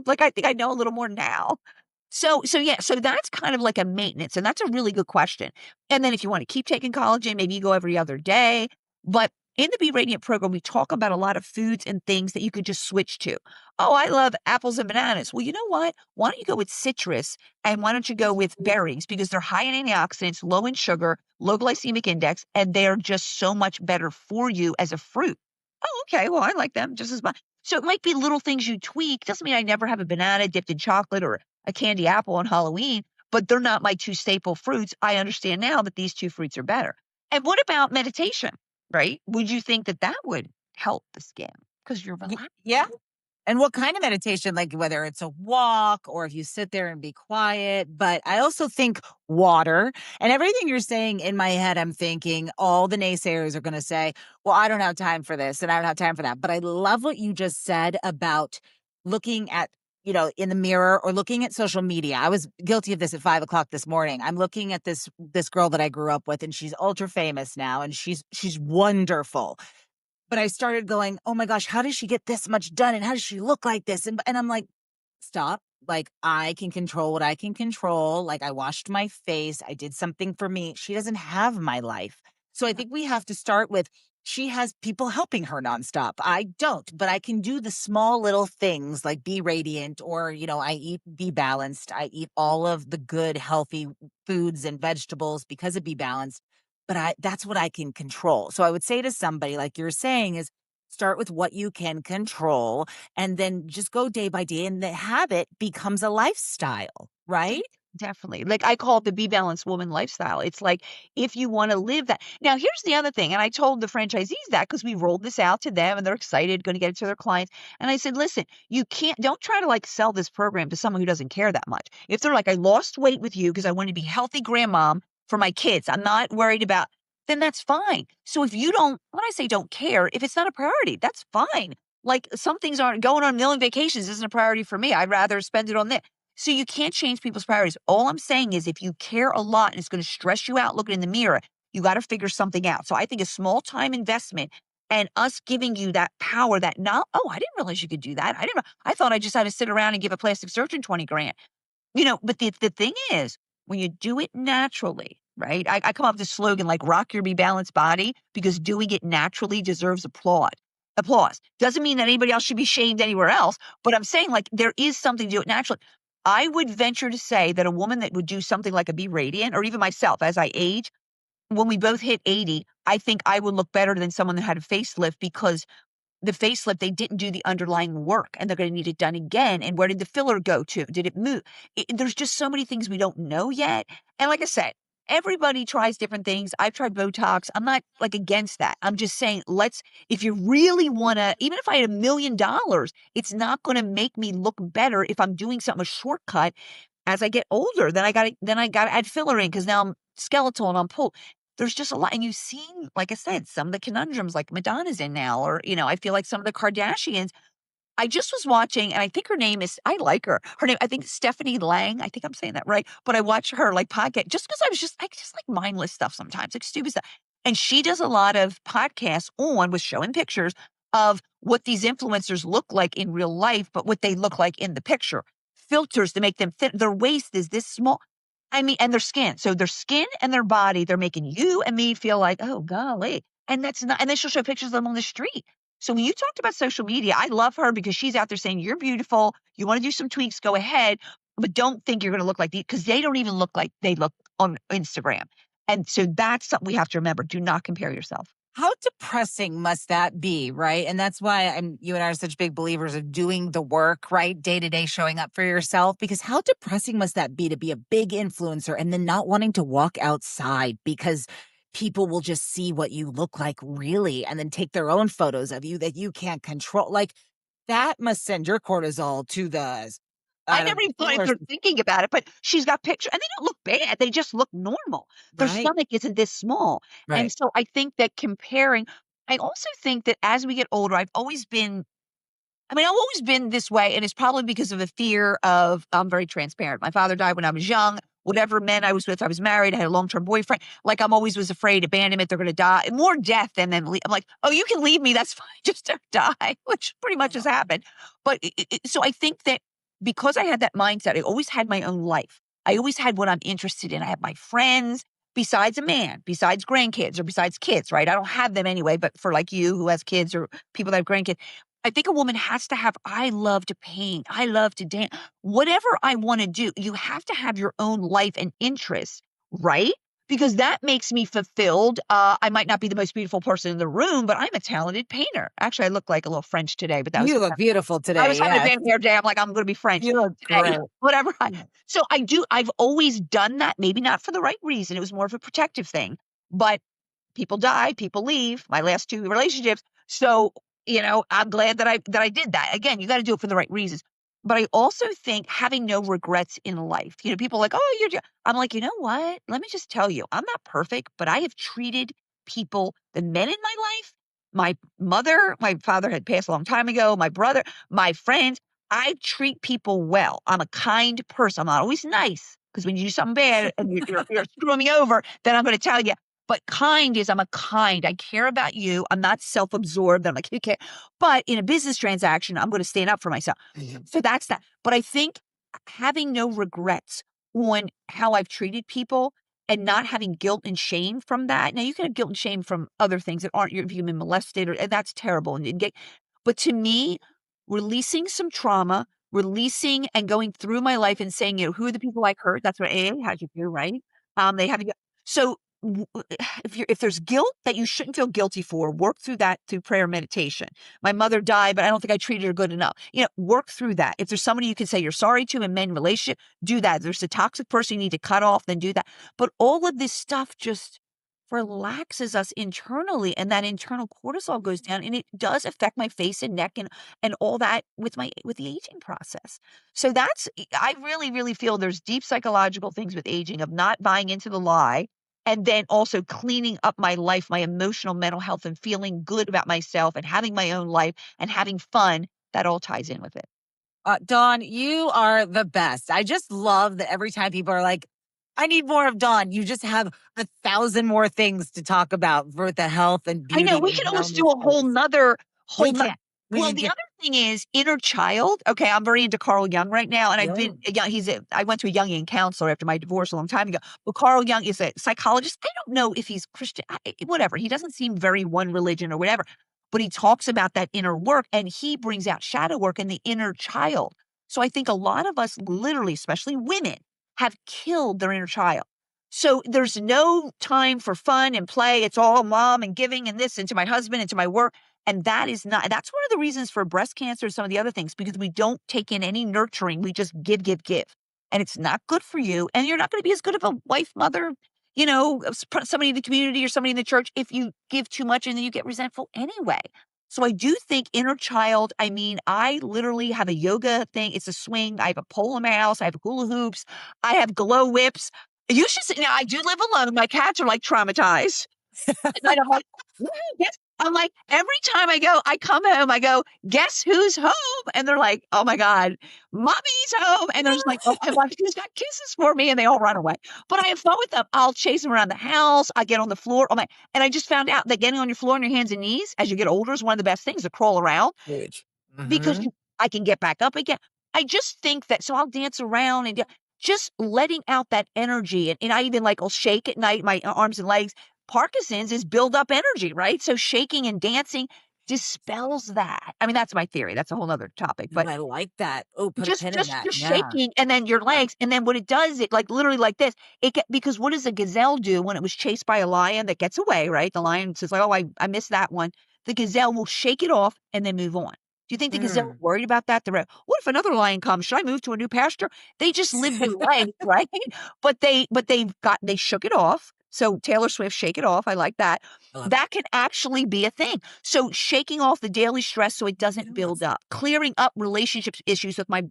Like I think I know a little more now. So yeah, so that's kind of like a maintenance, and that's a really good question. And then if you want to keep taking collagen, maybe you go every other day. But in the Be Radiant program, we talk about a lot of foods and things that you could just switch to. Oh, I love apples and bananas. Well, you know what? Why don't you go with citrus and why don't you go with berries? Because they're high in antioxidants, low in sugar, low glycemic index, and they're just so much better for you as a fruit. Oh, okay. Well, I like them just as much. So it might be little things you tweak. Doesn't mean I never have a banana dipped in chocolate or a candy apple on Halloween, but they're not my two staple fruits. I understand now that these two fruits are better. And what about meditation, right? Would you think that that would help the skin? Because you're relaxed. Yeah. And what kind of meditation, like whether it's a walk or if you sit there and be quiet. But I also think water and everything you're saying in my head, I'm thinking all the naysayers are going to say, well, I don't have time for this and I don't have time for that. But I love what you just said about looking at, in the mirror or looking at social media. I was guilty of this at 5:00 this morning. I'm looking at this girl that I grew up with and she's ultra famous now and she's wonderful. But I started going, "Oh my gosh, how does she get this much done, and how does she look like this?" And I'm like, "Stop. Like, I can control what I can control. Like, I washed my face. I did something for me. She doesn't have my life." So I think we have to start with she has people helping her nonstop. I don't, but I can do the small little things like be radiant or, I eat Be Balanced. I eat all of the good, healthy foods and vegetables because of Be Balanced. But that's what I can control. So I would say to somebody like you're saying is start with what you can control and then just go day by day and the habit becomes a lifestyle, right? Definitely. Like I call it the Be Balanced Woman lifestyle. It's like if you want to live that. Now, here's the other thing. And I told the franchisees that because we rolled this out to them and they're excited, going to get it to their clients. And I said, listen, don't try to like sell this program to someone who doesn't care that much. If they're like, I lost weight with you because I want to be healthy grandmom for my kids, I'm not worried about, then that's fine. So if you don't, when I say don't care, if it's not a priority, that's fine. Like some things aren't going on a million vacations isn't a priority for me. I'd rather spend it on this. So you can't change people's priorities. All I'm saying is if you care a lot and it's going to stress you out looking in the mirror, you got to figure something out. So I think a small time investment and us giving you that power that now, oh, I didn't realize you could do that. I thought I just had to sit around and give a plastic surgeon 20 grand. But the thing is, when you do it naturally, right? I come up with this slogan like rock your Be Balanced body because doing it naturally deserves applaud. Applause. Doesn't mean that anybody else should be shamed anywhere else, but I'm saying like there is something to do it naturally. I would venture to say that a woman that would do something like a Be Radiant, or even myself as I age, when we both hit 80, I think I would look better than someone that had a facelift because the facelift, they didn't do the underlying work and they're going to need it done again. And where did the filler go to? Did it move? There's just so many things we don't know yet. And like I said, everybody tries different things. I've tried Botox. I'm not like against that. I'm just saying, if you really want to, even if I had $1,000,000, it's not going to make me look better if I'm doing something, a shortcut. As I get older, then I got to add filler in because now I'm skeletal and I'm pulled. There's just a lot. And you've seen, like I said, some of the conundrums like Madonna's in now, or, I feel like some of the Kardashians. I just was watching, and I think her name is, I like her. Her name, I think Stephanie Lang. I think I'm saying that right. But I watch her like podcast just because I just like mindless stuff sometimes, like stupid stuff. And she does a lot of podcasts with showing pictures of what these influencers look like in real life, but what they look like in the picture. Filters to make them fit. Their waist is this small. I mean, and their skin. So their skin and their body, they're making you and me feel like, oh, golly. And that's not, and then she'll show pictures of them on the street. So when you talked about social media, I love her because she's out there saying, you're beautiful. You want to do some tweaks, go ahead. But don't think you're going to look like these because they don't even look like they look on Instagram. And so that's something we have to remember. Do not compare yourself. How depressing must that be, right? And that's why you and I are such big believers of doing the work, right? Day to day showing up for yourself. Because how depressing must that be to be a big influencer and then not wanting to walk outside because people will just see what you look like really and then take their own photos of you that you can't control. Like that must send your cortisol to the I never even thought of thinking about it, but she's got pictures and they don't look bad. They just look normal. Their right, stomach isn't this small. And right. so I think that I also think that as we get older, I've always been this way, and it's probably because of a fear of, I'm very transparent. My father died when I was young. whatever men I was with, I was married, I had a long-term boyfriend. Like I'm always was afraid, abandonment, they're going to die. More death than them. I'm like, oh, you can leave me. That's fine. Just don't die, which pretty much has happened. But so I think that because I had that mindset, I always had my own life. I always had what I'm interested in. I have my friends besides a man, besides grandkids or besides kids, right? I don't have them anyway, but for like you who has kids or people that have grandkids, I think a woman has to have, I love to paint. I love to dance. Whatever I want to do, you have to have your own life and interests, right? Because that makes me fulfilled. I might not be the most beautiful person in the room, but I'm a talented painter. Actually, I look like a little French today, but that was You look beautiful I today. was having a Yes. bad hair day. I'm like, I'm going to be French You look today. great. Whatever. So I've always done that. Maybe not for the right reason. It was more of a protective thing, but people die, people leave. My last two relationships. So, I'm glad that I did that. Again, you got to do it for the right reasons. But I also think having no regrets in life. People are like, oh, I'm like, you know what? Let me just tell you, I'm not perfect, but I have treated people, the men in my life, my father had passed a long time ago, my brother, my friends. I treat people well. I'm a kind person. I'm not always nice because when you do something bad and you're screwing me over, then I'm going to tell you. But kind is I'm a kind. I care about you. I'm not self-absorbed. I'm like, okay. But in a business transaction, I'm going to stand up for myself. So that's that. But I think having no regrets on how I've treated people and not having guilt and shame from that. Now you can have guilt and shame from other things that aren't if you've been molested and that's terrible. But to me, releasing some trauma, releasing and going through my life and saying, who are the people I hurt? That's what AA has you do, right? They have you. So if there's guilt that you shouldn't feel guilty for, work through that through prayer and meditation. My mother died, but I don't think I treated her good enough. Work through that. If there's somebody you can say you're sorry to in men relationship, do that. If there's a toxic person you need to cut off, then do that. But all of this stuff just relaxes us internally, and that internal cortisol goes down, and it does affect my face and neck and all that with the aging process. So I really, really feel there's deep psychological things with aging of not buying into the lie and then also cleaning up my life, my emotional mental health, and feeling good about myself and having my own life and having fun. That all ties in with it. Dawn, you are the best. I just love that every time people are like, I need more of Dawn, you just have 1,000 more things to talk about for the health and I know beauty we and could almost do wellness a whole space. nother We whole. can. We Well, can the get other thing is inner child. Okay, I'm very into Carl Jung right now, and I've been young. I went to a Jungian counselor after my divorce a long time ago. But Carl Jung is a psychologist. I don't know if he's Christian, whatever. He doesn't seem very one religion or whatever, but he talks about that inner work, and he brings out shadow work and the inner child. So I think a lot of us, literally, especially women, have killed their inner child. So there's no time for fun and play. It's all mom and giving and this and to my husband and to my work. And that's one of the reasons for breast cancer and some of the other things, because we don't take in any nurturing. We just give, give, give. And it's not good for you. And you're not going to be as good of a wife, mother, somebody in the community or somebody in the church if you give too much and then you get resentful anyway. So I do think inner child, I literally have a yoga thing. It's a swing. I have a pole in my house. I have hula hoops. I have glow whips. You should see, now I do live alone. My cats are like traumatized. And I'm like, yes. I'm like, every time I come home, I go, guess who's home? And they're like, oh my God, mommy's home. And they're just like, oh, I'm like, who's got kisses for me? And they all run away. But I have fun with them. I'll chase them around the house. I get on the floor. And I just found out that getting on your floor on your hands and knees as you get older is one of the best things to crawl around huge. because I can get back up again. I just think that, so I'll dance around and just letting out that energy. And I even I'll shake at night, my arms and legs. Parkinson's is build up energy, right? So shaking and dancing dispels that. That's my theory. That's a whole other topic, but I like that. Oh, put a just pin in just that. just Yeah. shaking and then your legs. And then what it does, it literally like this, because what does a gazelle do when it was chased by a lion that gets away, right? The lion says oh, I missed that one. The gazelle will shake it off and then move on. Do you think the gazelle is worried about that? What if another lion comes? Should I move to a new pasture? They just live their life, right? But they shook it off. So Taylor Swift, Shake It Off. I like that. That can actually be a thing. So shaking off the daily stress so it doesn't build up, clearing up relationship issues with my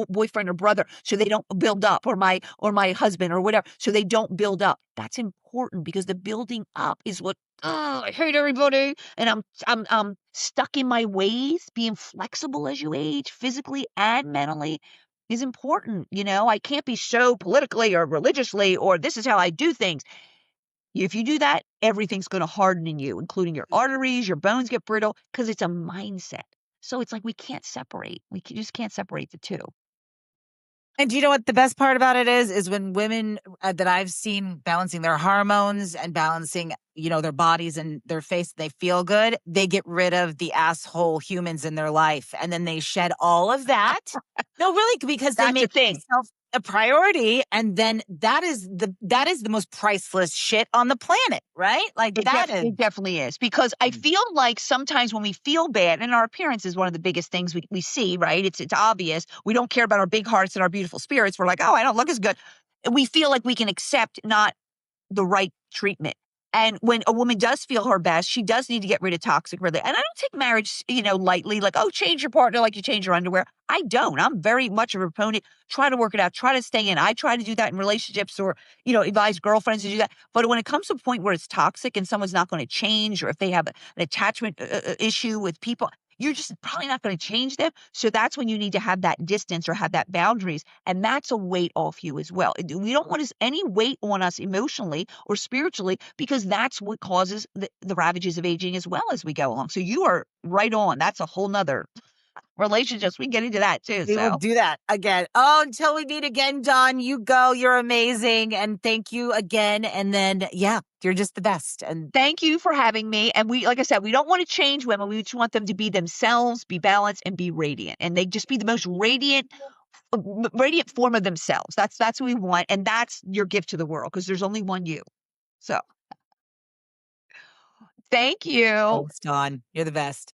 boyfriend or brother so they don't build up, or my husband or whatever, so they don't build up. That's important because the building up is what I hate everybody, and I'm stuck in my ways. Being flexible as you age, physically and mentally, is important. I can't be so politically or religiously, or this is how I do things. If you do that, everything's going to harden in you, including your arteries, your bones get brittle because it's a mindset. So it's like we can't separate. Just can't separate the two. And do you know what the best part about it is when women that I've seen balancing their hormones and balancing, their bodies and their face, they feel good. They get rid of the asshole humans in their life, and then they shed all of that. No, really, because they That's the make thing. themselves a priority, and then that is the most priceless shit on the planet, right? Like It definitely is, because I feel like sometimes when we feel bad, and our appearance is one of the biggest things we see, right? It's obvious. We don't care about our big hearts and our beautiful spirits. We're like, oh, I don't look as good. We feel like we can accept not the right treatment. And when a woman does feel her best, she does need to get rid of toxic really. And I don't take marriage, lightly, like, oh, change your partner like you change your underwear. I don't. I'm very much a proponent. Try to work it out. Try to stay in. I try to do that in relationships, or, advise girlfriends to do that. But when it comes to a point where it's toxic and someone's not going to change, or if they have an attachment issue with people, you're just probably not going to change them. So that's when you need to have that distance or have that boundaries. And that's a weight off you as well. We don't want any weight on us emotionally or spiritually, because that's what causes the ravages of aging as well as we go along. So you are right on. That's a whole nother relationships. We get into that too. We will So do that again. Oh, until we meet again, Dawn, you go. You're amazing. And thank you again. And then, yeah, you're just the best. And thank you for having me. And like I said, we don't want to change women. We just want them to be themselves, be balanced, and be radiant. And they just be the most radiant form of themselves. That's what we want. And that's your gift to the world, because there's only one you. So thank you. thanks, Dawn. You're the best.